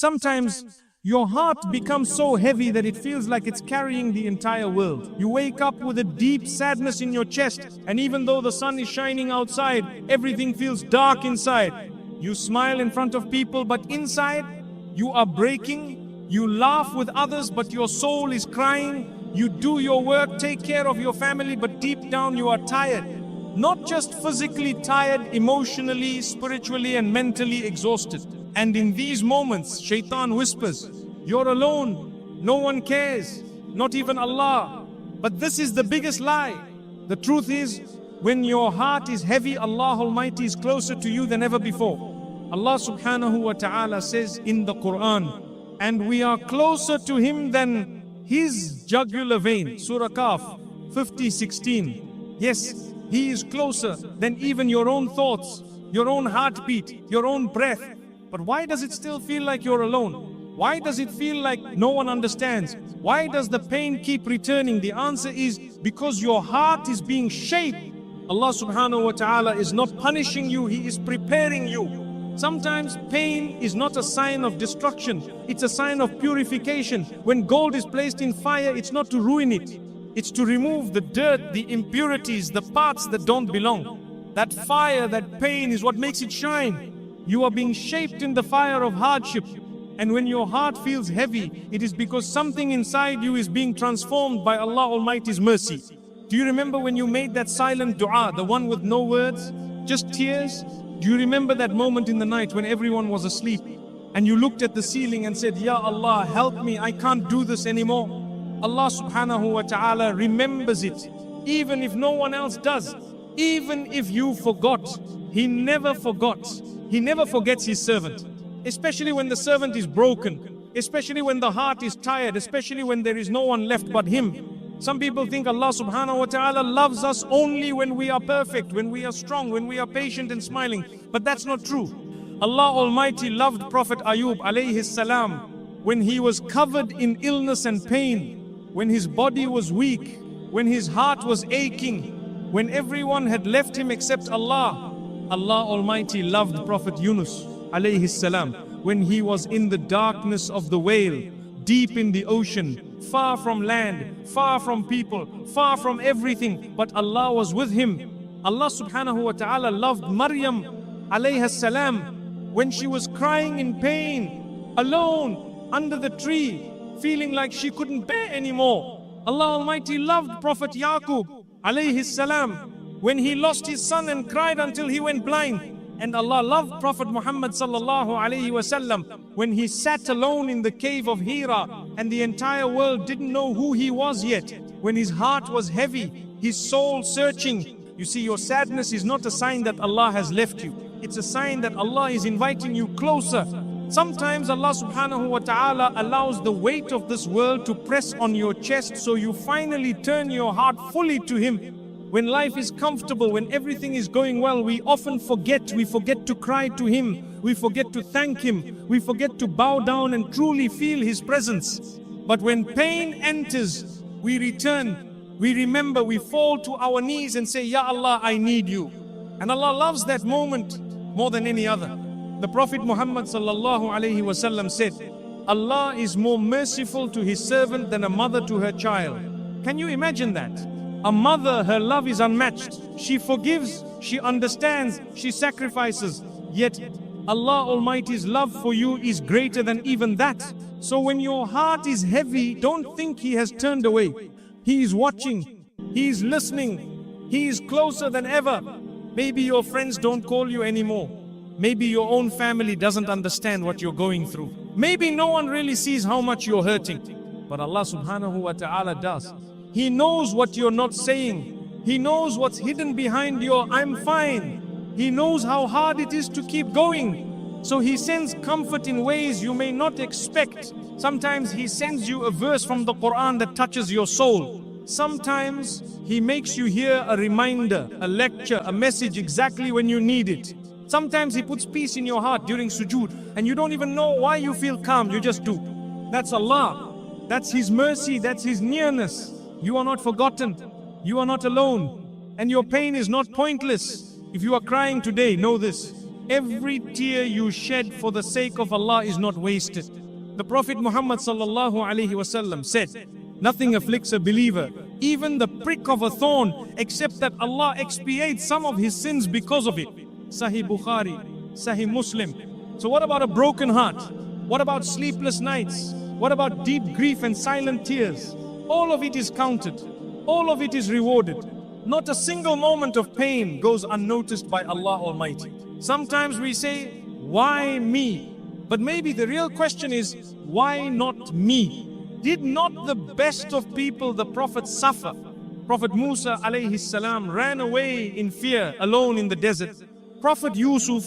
Sometimes your heart becomes so heavy that it feels like it's carrying the entire world. You wake up with a deep sadness in your chest, and even though the sun is shining outside, everything feels dark inside. You smile in front of people, but inside you are breaking. You laugh with others, but your soul is crying. You do your work, take care of your family, but deep down you are tired. Not just physically tired, emotionally, spiritually and mentally exhausted. And in these moments, Shaitan whispers, you're alone, no one cares, not even Allah. But this is the biggest lie. The truth is, when your heart is heavy, Allah Almighty is closer to you than ever before. Allah subhanahu wa ta'ala says in the Qur'an, and we are closer to Him than His jugular vein. Surah Kaf 50:16. Yes, He is closer than even your own thoughts, your own heartbeat, your own breath. But why does it still feel like you're alone? Why does it feel like no one understands? Why does the pain keep returning? The answer is because your heart is being shaped. Allah subhanahu wa ta'ala is not punishing you, He is preparing you. Sometimes pain is not a sign of destruction, it's a sign of purification. When gold is placed in fire, it's not to ruin it. It's to remove the dirt, the impurities, the parts that don't belong. That fire, that pain is what makes it shine. You are being shaped in the fire of hardship. And when your heart feels heavy, it is because something inside you is being transformed by Allah Almighty's mercy. Do you remember when you made that silent dua, the one with no words, just tears? Do you remember that moment in the night when everyone was asleep and you looked at the ceiling and said, Ya Allah, help me, I can't do this anymore? Allah subhanahu wa ta'ala remembers it, even if no one else does. Even if you forgot, He never forgot. He never forgets His servant, especially when the servant is broken, especially when the heart is tired, especially when there is no one left but Him. Some people think Allah subhanahu wa ta'ala loves us only when we are perfect, when we are strong, when we are patient and smiling. But that's not true. Allah Almighty loved Prophet Ayub alayhi salam when he was covered in illness and pain, when his body was weak, when his heart was aching, when everyone had left him except Allah. Allah Almighty loved Prophet Yunus alayhi salam when he was in the darkness of the whale, deep in the ocean, far from land, far from people, far from everything, but Allah was with him. Allah subhanahu wa ta'ala loved Maryam alayhi salam when she was crying in pain, alone, under the tree, feeling like she couldn't bear anymore. Allah Almighty loved Prophet Yaqub alayhi salam when he lost his son and cried until he went blind. And Allah loved Prophet Muhammad sallallahu alayhi wasallam when he sat alone in the cave of Hira and the entire world didn't know who he was yet. When his heart was heavy, his soul searching. You see, your sadness is not a sign that Allah has left you. It's a sign that Allah is inviting you closer. Sometimes Allah subhanahu wa ta'ala allows the weight of this world to press on your chest so you finally turn your heart fully to Him. When life is comfortable, when everything is going well, we often forget. We forget to cry to Him. We forget to thank Him. We forget to bow down and truly feel His presence. But when pain enters, we return. We remember, we fall to our knees and say, Ya Allah, I need you. And Allah loves that moment more than any other. The Prophet Muhammad sallallahu alayhi wasallam said, Allah is more merciful to His servant than a mother to her child. Can you imagine that? A mother, her love is unmatched. She forgives, she understands, she sacrifices. Yet Allah Almighty's love for you is greater than even that. So when your heart is heavy, don't think He has turned away. He is watching, He is listening, He is closer than ever. Maybe your friends don't call you anymore. Maybe your own family doesn't understand what you're going through. Maybe no one really sees how much you're hurting. But Allah subhanahu wa ta'ala does. He knows what you're not saying. He knows what's hidden behind your I'm fine. He knows how hard it is to keep going. So He sends comfort in ways you may not expect. Sometimes He sends you a verse from the Qur'an that touches your soul. Sometimes He makes you hear a reminder, a lecture, a message exactly when you need it. Sometimes He puts peace in your heart during sujood and you don't even know why you feel calm, you just do. That's Allah. That's His mercy, that's His nearness. You are not forgotten. You are not alone. And your pain is not pointless. If you are crying today, know this. every tear you shed for the sake of Allah is not wasted. The Prophet Muhammad sallallahu alaihi wasallam said, nothing afflicts a believer, even the prick of a thorn, except that Allah expiates some of his sins because of it. Sahih Bukhari, Sahih Muslim. So what about a broken heart? What about sleepless nights? What about deep grief and silent tears? All of it is counted. All of it is rewarded. Not a single moment of pain goes unnoticed by Allah Almighty. Sometimes we say, why me? But maybe the real question is, why not me? Did not the best of people, the Prophet, suffer? Prophet Musa alayhi salam ran away in fear alone in the desert. Prophet Yusuf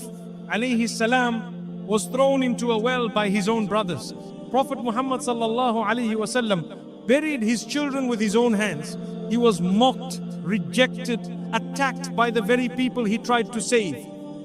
alayhi salam was thrown into a well by his own brothers. Prophet Muhammad sallallahu alayhi wasallam buried his children with his own hands. He was mocked, rejected, attacked by the very people he tried to save.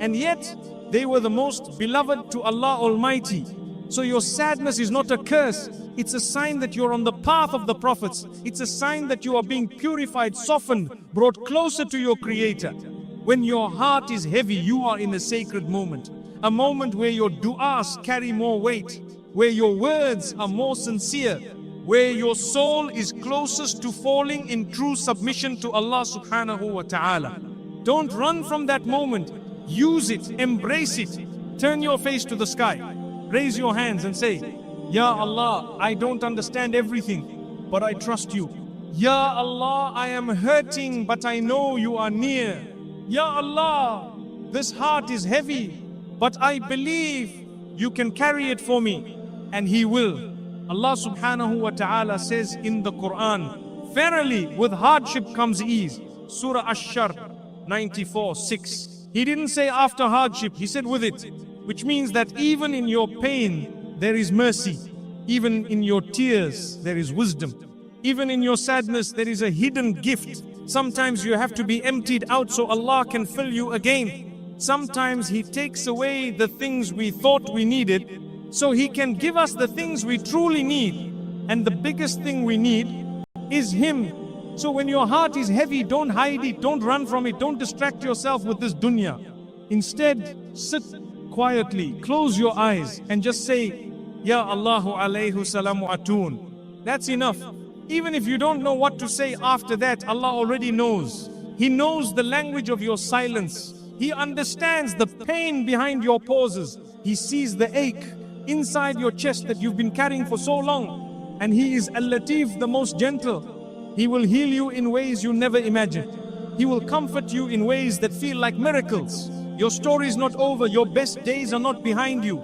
And yet, they were the most beloved to Allah Almighty. So your sadness is not a curse. It's a sign that you're on the path of the prophets. It's a sign that you are being purified, softened, brought closer to your Creator. When your heart is heavy, you are in a sacred moment. A moment where your du'as carry more weight, where your words are more sincere, where your soul is closest to falling in true submission to Allah subhanahu wa ta'ala. Don't run from that moment. Use it, embrace it. Turn your face to the sky. Raise your hands and say, Ya Allah, I don't understand everything, but I trust you. Ya Allah, I am hurting, but I know you are near. Ya Allah, this heart is heavy, but I believe you can carry it for me. And He will. Allah subhanahu wa ta'ala says in the Qur'an, Verily, with hardship comes ease. Surah Ash-Shar 94:6. He didn't say after hardship, He said with it. Which means that even in your pain, there is mercy. Even in your tears, there is wisdom. Even in your sadness, there is a hidden gift. Sometimes you have to be emptied out so Allah can fill you again. Sometimes He takes away the things we thought we needed, so He can give us the things we truly need. And the biggest thing we need is Him. So when your heart is heavy, don't hide it, don't run from it, don't distract yourself with this dunya. Instead, sit quietly, close your eyes and just say, Ya Allahu alayhi salamu atun. That's enough. Even if you don't know what to say after that, Allah already knows. He knows the language of your silence. He understands the pain behind your pauses. He sees the ache inside your chest that you've been carrying for so long. And He is Al-Latif, the most gentle. He will heal you in ways you never imagined. He will comfort you in ways that feel like miracles. Your story is not over. Your best days are not behind you.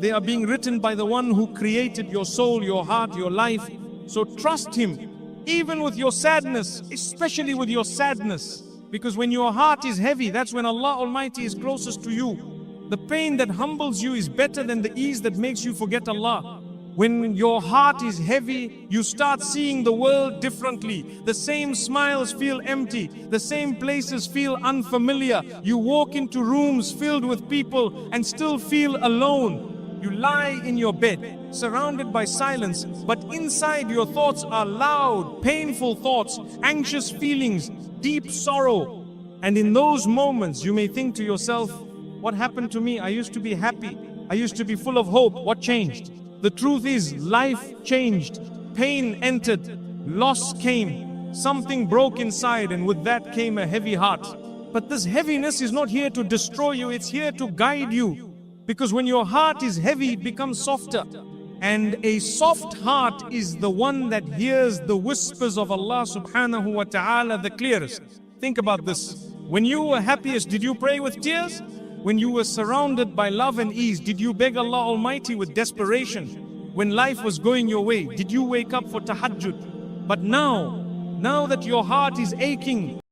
They are being written by the one who created your soul, your heart, your life. So trust Him, even with your sadness, especially with your sadness. Because when your heart is heavy, that's when Allah Almighty is closest to you. The pain that humbles you is better than the ease that makes you forget Allah. When your heart is heavy, you start seeing the world differently. The same smiles feel empty. The same places feel unfamiliar. You walk into rooms filled with people and still feel alone. You lie in your bed, surrounded by silence, but inside your thoughts are loud, painful thoughts, anxious feelings, deep sorrow. And in those moments, you may think to yourself, what happened to me? I used to be happy. I used to be full of hope. What changed? The truth is, life changed. Pain entered. Loss came. Something broke inside, and with that came a heavy heart. But this heaviness is not here to destroy you. It's here to guide you. Because when your heart is heavy, it becomes softer. And a soft heart is the one that hears the whispers of Allah subhanahu wa ta'ala the clearest. Think about this. When you were happiest, did you pray with tears? When you were surrounded by love and ease, did you beg Allah Almighty with desperation? When life was going your way, did you wake up for tahajjud? But now that your heart is aching,